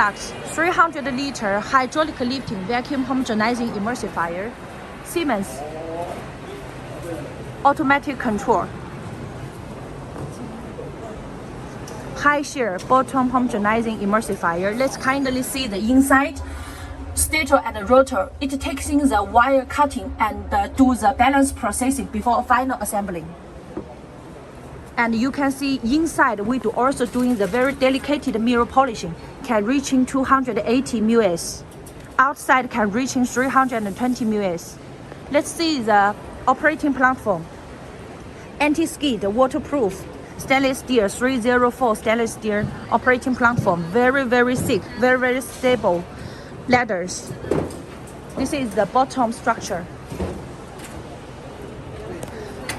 300-liter hydraulic lifting vacuum homogenizing emulsifier, Siemens, automatic control, high shear bottom homogenizing emulsifier. Let's kindly see the inside. Stator and rotor. It takes in the wire cutting and do the balance processing before final assembling. And you can see inside we do also doing the very delicate mirror polishing, can reaching 280 µs. Outside can reaching 320 µs. Let's see the operating platform. Anti-skid, waterproof, stainless steel 304 stainless steel operating platform. Very thick, very stable ladders. This is the bottom structure.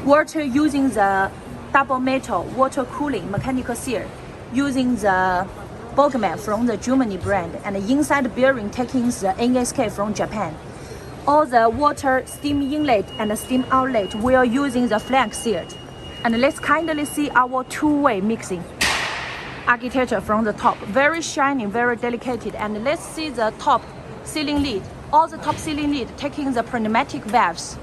Water using the double metal water cooling mechanical seal, using the Bogman from the Germany brand, and the inside bearing taking the NSK from Japan. All the water steam inlet and steam outlet we are using the flank sealed. And let's kindly see our two-way mixing architecture from the top. Very shiny, very delicate. And let's see the top sealing lid. All the top sealing lid taking the pneumatic valves,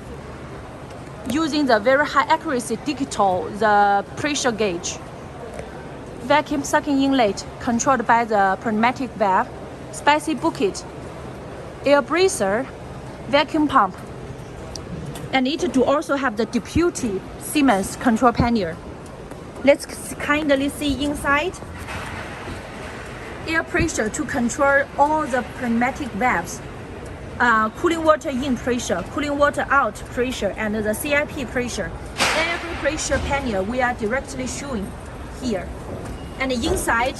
using the very high accuracy digital the pressure gauge. Vacuum sucking inlet controlled by the pneumatic valve. Spicy bucket, air breather, vacuum pump. And it do also have the deputy Siemens control panel. Let's kindly see inside. Air pressure to control all the pneumatic valves. Cooling water in pressure, cooling water out pressure, and the CIP pressure. Every pressure panel we are directly showing here. And inside,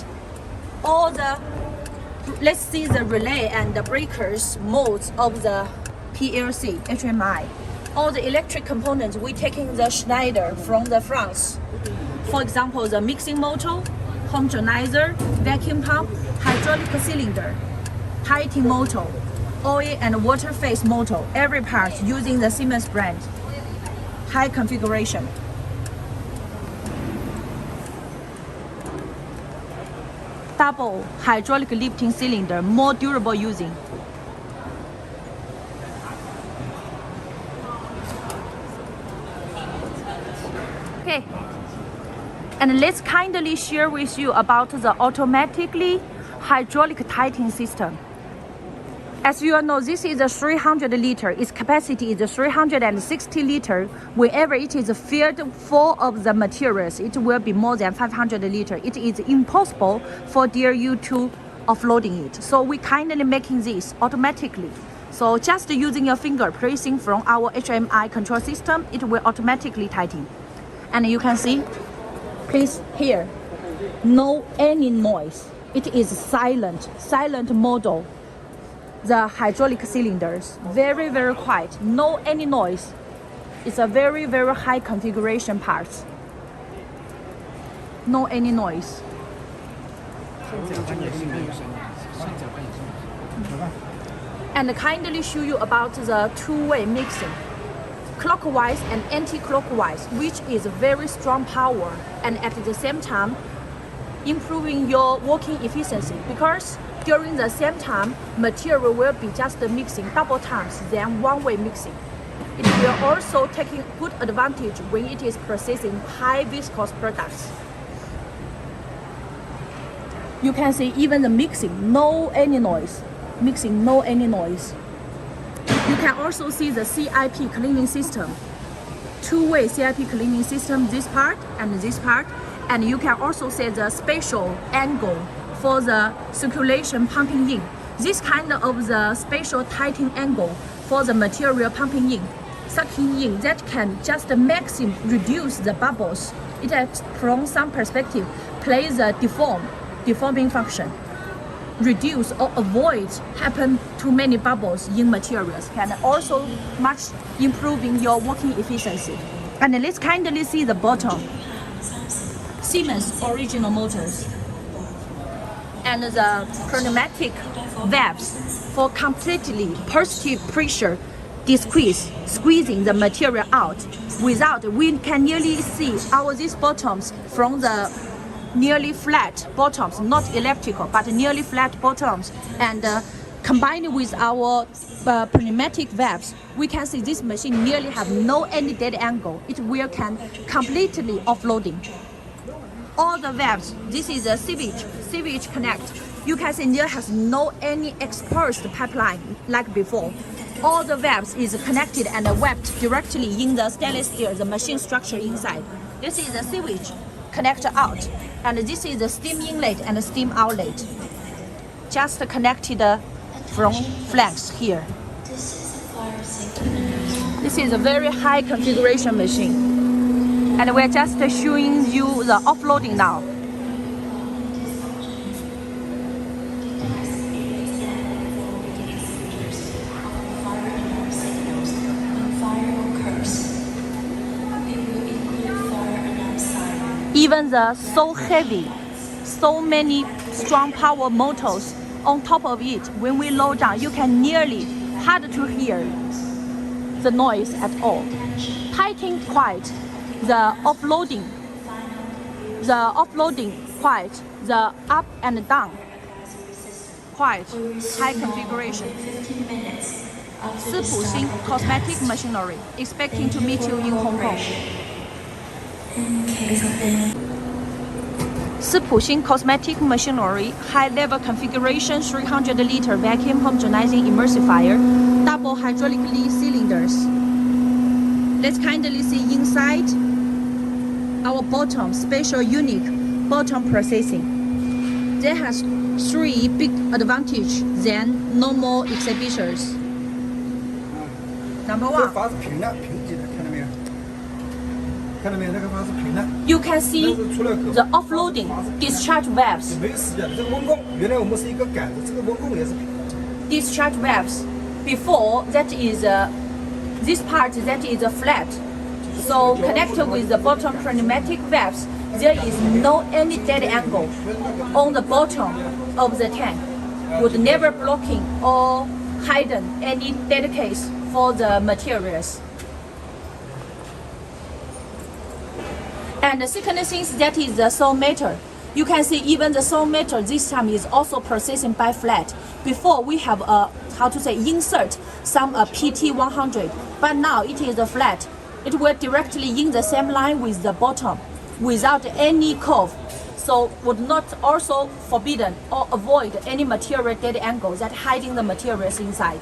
all the, let's see the relay and the breakers modes of the PLC HMI. All the electric components we taking the Schneider from the France. For example, the mixing motor, homogenizer, vacuum pump, hydraulic cylinder, piping motor, oil and water phase motor, every part using the Siemens brand. High configuration. Double hydraulic lifting cylinder, more durable using. Okay. And let's kindly share with you about the automatically hydraulic tightening system. As you all know, this is a 300 liter. Its capacity is 360 liter. Whenever it is filled full of the materials, it will be more than 500 liter. It is impossible for you to offloading it. So we kindly making this automatically. So just using your finger pressing from our HMI control system, it will automatically tighten. And you can see, please hear, no any noise. It is silent model. The hydraulic cylinders, very quiet, no any noise. It's a very high configuration parts. No any noise. And kindly show you about the two-way mixing, clockwise and anti-clockwise, which is very strong power, and at the same time improving your working efficiency, because during the same time material will be just mixing double times than one-way mixing. It will also take good advantage when it is processing high viscous products. You can see even the mixing, no any noise. Mixing, no any noise. You can also see the CIP cleaning system. Two-way CIP cleaning system, this part and this part. And you can also see the spatial angle for the circulation pumping in. This kind of the spatial tightening angle for the material pumping in, sucking in, that can just maximum reduce the bubbles. It has, from some perspective, plays a deforming function. Reduce or avoid happen too many bubbles in materials, can also much improving your working efficiency. And let's kindly see the bottom. Siemens original motors and the pneumatic valves for completely positive pressure squeezing the material out. Without, we can nearly see these bottoms from the nearly flat bottoms, not elliptical, but nearly flat bottoms. And combined with our pneumatic valves, we can see this machine nearly have no any dead angle. It will can completely offloading. All the valves, this is a sewage connect. You can see there has no any exposed pipeline like before. All the valves is connected and wrapped directly in the stainless steel, the machine structure inside. This is the sewage connector out, and this is the steam inlet and the steam outlet. Just connected from flanks here. This is a very high configuration machine, and we're just showing you the offloading now. Even the so heavy, so many strong power motors on top of it, when we load down, you can nearly hard to hear the noise at all. Tighten quiet, the offloading quiet, the up and down quiet, high configuration. 斯普星 Cosmetic Machinery, expecting to meet you in Hong Kong. 斯普星 Cosmetic Machinery, high-level configuration 300-liter vacuum homogenizing emulsifier, double hydraulic cylinders. Let's kindly see inside our bottom, special unique bottom processing. That has 3 big advantages than normal exhibitions. Number 1. You can see the offloading discharge valves. Discharge valves. Before that is this part that is flat. So connected with the bottom pneumatic valves, there is no any dead angle on the bottom of the tank. Would never blocking or hidden any dead case for the materials. And the second thing that is the saw meter. You can see even the saw meter this time is also processing by flat. Before we have insert some PT100, but now it is a flat. It will directly in the same line with the bottom without any curve. So would not also forbidden or avoid any material dead angle that hiding the materials inside.